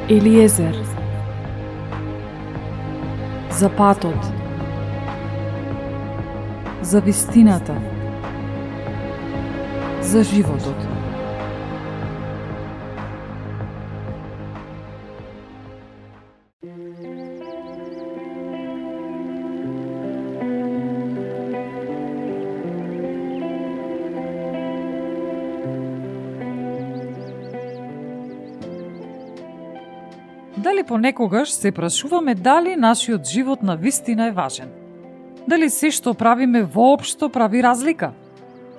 Елиезер, за патот, за вистината, за животот. Дали понекогаш се прашуваме дали нашиот живот на вистина е важен? Дали се што правиме воопшто прави разлика?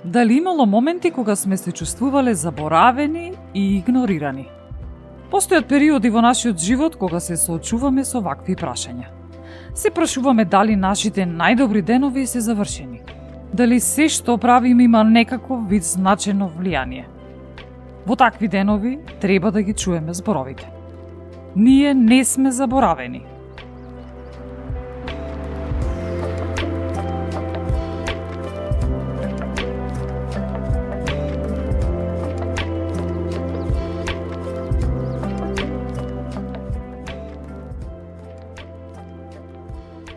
Дали имало моменти кога сме се чувствувале заборавени и игнорирани? Постојат периоди во нашиот живот кога се соочуваме со вакви прашања. Се прашуваме дали нашите најдобри денови се завршени. Дали се што правиме има некаков вид значено влијание. Во такви денови треба да ги чуеме зборовите. Ние не сме заборавени.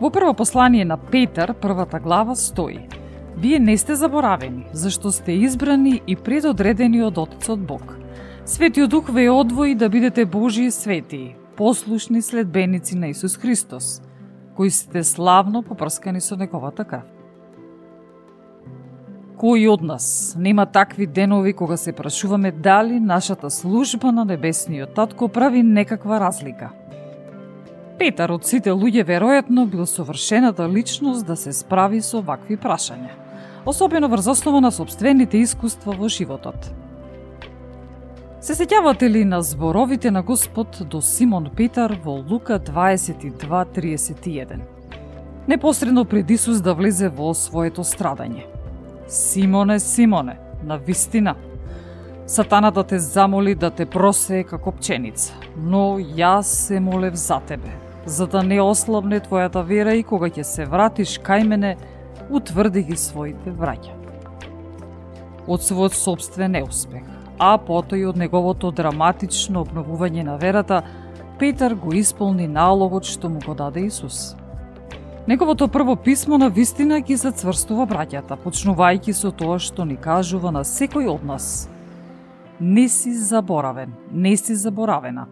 Во прво послание на Петар, првата глава, стои: Вие не сте заборавени, зашто сте избрани и предодредени од Отецот Бог. Светиот Дух ве одвои да бидете Божии светии, послушни следбеници на Исус Христос, кои сте славно попрскани со неговата крв. Кој од нас нема такви денови кога се прашуваме дали нашата служба на Небесниот Татко прави некаква разлика? Петар од сите луѓе веројатно бил совршената личност да се справи со вакви прашања, особено врз основа на сопствените искуства во животот. Се сеќавате ли на зборовите на Господ до Симон Петар во Лука 22:31? Непосредно пред Исус да влезе во своето страдање. Симоне, Симоне, на вистина, Сатаната те замоли да те просее како пченица, но јас се молев за тебе, за да не ослабне твојата вера и кога ќе се вратиш кај мене, утврди ги своите враќа. Од својот собствен неуспех, а потоа и од неговото драматично обновување на верата, Петар го исполни налогот што му го даде Исус. Неговото прво писмо на вистина ги зацврстува браќата, почнувајќи со тоа што ни кажува на секој од нас: не си заборавен, не си заборавена.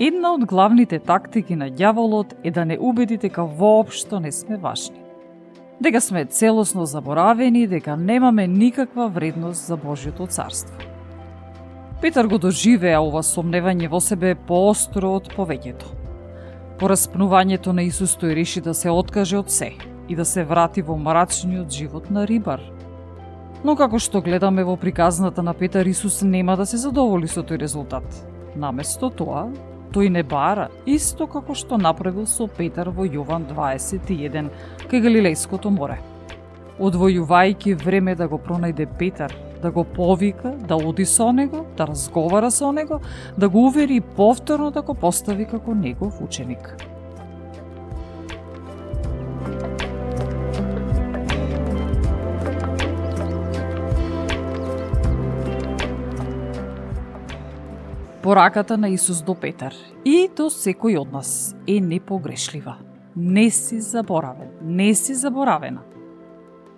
Една од главните тактики на ѓаволот е да не убеди дека воопшто не сме важни. Дека сме целосно заборавени и дека немаме никаква вредност за Божјото царство. Петар го доживеа ова сомневање во себе поостро од повеќето. По распнувањето на Исус тој реши да се откаже од се и да се врати во мрачниот живот на рибар. Но како што гледаме во приказната на Петар, Исус нема да се задоволи со тој резултат. Наместо тоа, тој не бара, исто како што направил со Петар во Јован 21 кај Галилејското море. Одвојувајќи време да го пронајде Петар, да го повика, да оди со него, да разговара со него, да го увери и повторно да го постави како негов ученик. Пораката на Исус до Петар и до секој од нас е непогрешлива. Не си заборавен, не си заборавена.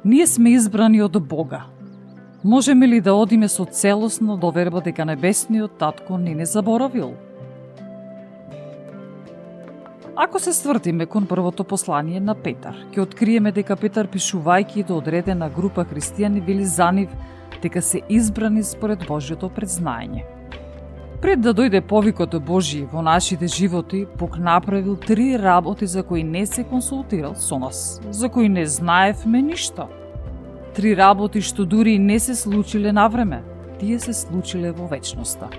Ние сме избрани од Бога. Можеме ли да одиме со целосна доверба дека Небесниот Татко не заборавил? Ако се ствртиме кон првото послание на Петар, ќе откриеме дека Петар, пишувајќи до одредена група христијани, вели за нив дека се избрани според Божјото предзнаење. Пред да дојде повикот Божји во нашите животи, Бог направил 3 работи за кои не се консултирал со нас, за кои не знаевме ништо. 3 работи што дури не се случиле на време, тие се случиле во вечноста.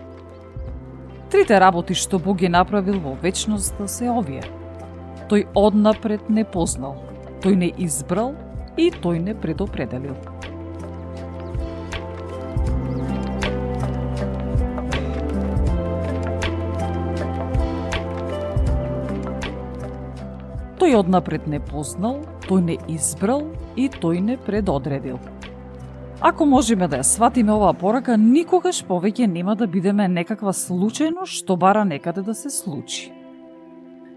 3 работи што Бог ги направил во вечноста се овие: тој однапред не познал, тој не избрал и тој не предопределил. Тој однапред не познал, тој не избрал и тој не предодредил. Ако можеме да ја сватиме оваа порака, никогаш повеќе нема да бидеме некаква случајно што бара некаде да се случи.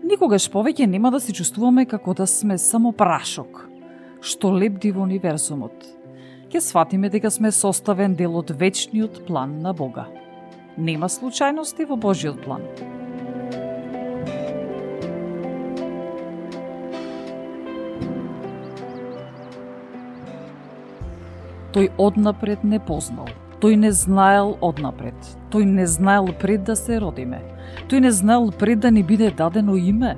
Никогаш повеќе нема да се чувствуваме како да сме само прашок, што лепди во универзумот. Ќе сватиме дека сме составен дел од вечниот план на Бога. Нема случајности во Божиот план. Тој однапред не познал. Тој не знаел однапред. Тој не знаел пред да се родиме. Тој не знаел пред да ни биде дадено име.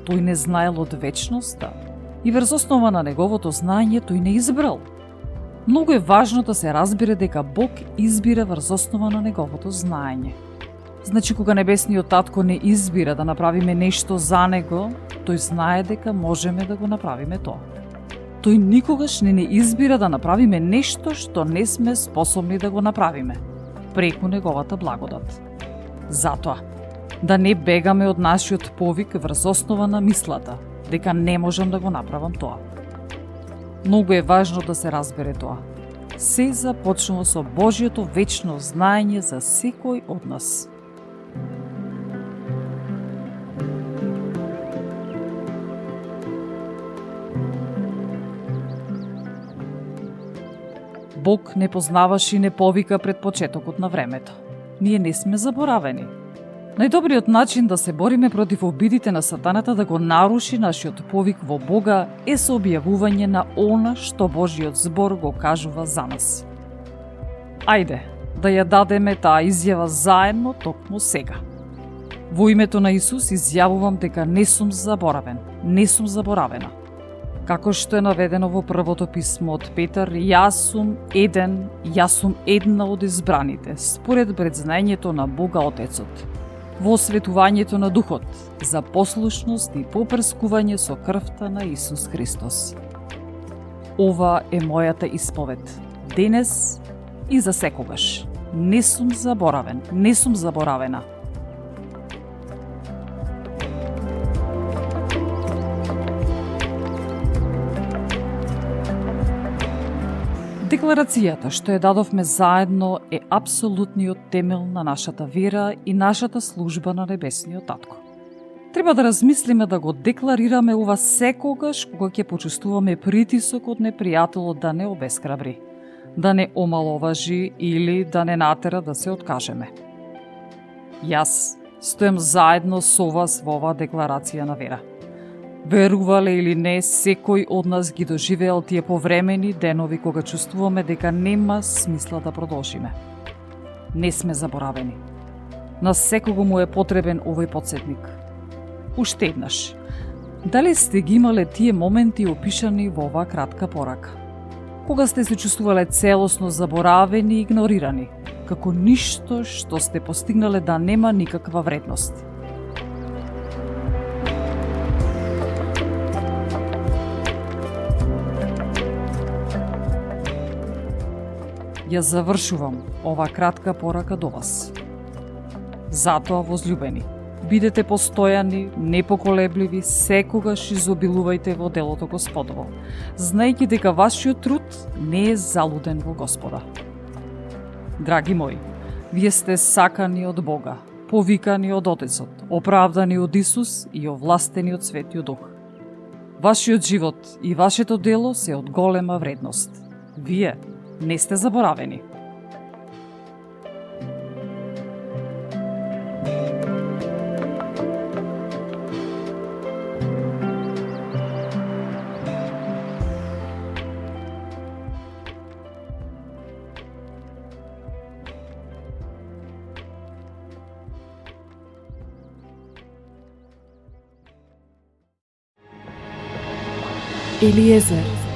Тој не знаел од вечноста. И врз основа на неговото знаење тој не избрал. Многу е важно да се разбере дека Бог избира врз основа на неговото знаење. Значи, кога небесниот татко не избира да направиме нешто за него, тој знае дека можеме да го направиме тоа. Тој никогаш не избира да направиме нешто што не сме способни да го направиме, преку неговата благодат. Затоа, да не бегаме од нашиот повик врз основа на мислата, дека не можам да го направам тоа. Многу е важно да се разбере тоа. Се започнува со Божиото вечно знаење за секој од нас. Бог не познаваш и не повика пред почетокот на времето. Ние не сме заборавени. Најдобриот начин да се бориме против обидите на сатаната да го наруши нашиот повик во Бога е со објавување на она што Божиот збор го кажува за нас. Ајде, да ја дадеме таа изјава заедно токму сега. Во името на Исус изјавувам дека не сум заборавен, не сум заборавена. Како што е наведено во првото писмо од Петар, јас сум една од избраните, според предзнаењето на Бога Отецот, во осветувањето на Духот, за послушност и попрскување со крвта на Исус Христос. Ова е мојата исповед, денес и за секогаш. Не сум заборавен, не сум заборавена. Декларацијата што ја дадовме заедно е апсолутниот темел на нашата вера и нашата служба на Небесниот Татко. Треба да размислиме да го декларираме ова секогаш кога ќе почувствуваме притисок од непријателот да не обесхрабри, да не омаловажи или да не натера да се откажеме. Јас стојам заедно со вас во оваа декларација на вера. Верувале или не, секој од нас ги доживеал тие повремени денови кога чувствуваме дека нема смисла да продолжиме. Не сме заборавени. На секого му е потребен овој потсетник. Уште еднаш. Дали сте ги имале тие моменти опишани во оваа кратка порака? Кога сте се чувствувале целосно заборавени и игнорирани, како ништо што сте постигнале да нема никаква вредност. Ја завршувам ова кратка порака до вас. Затоа, возлюбени, бидете постојани, непоколебливи, секогаш изобилувајте во делото Господово, знаејќи дека вашиот труд не е залуден во Господа. Драги мои, вие сте сакани од Бога, повикани од Отецот, оправдани од Исус и овластени од Светиот Дух. Вашиот живот и вашето дело се од голема вредност. Вие не сте заборавени. Елиезер.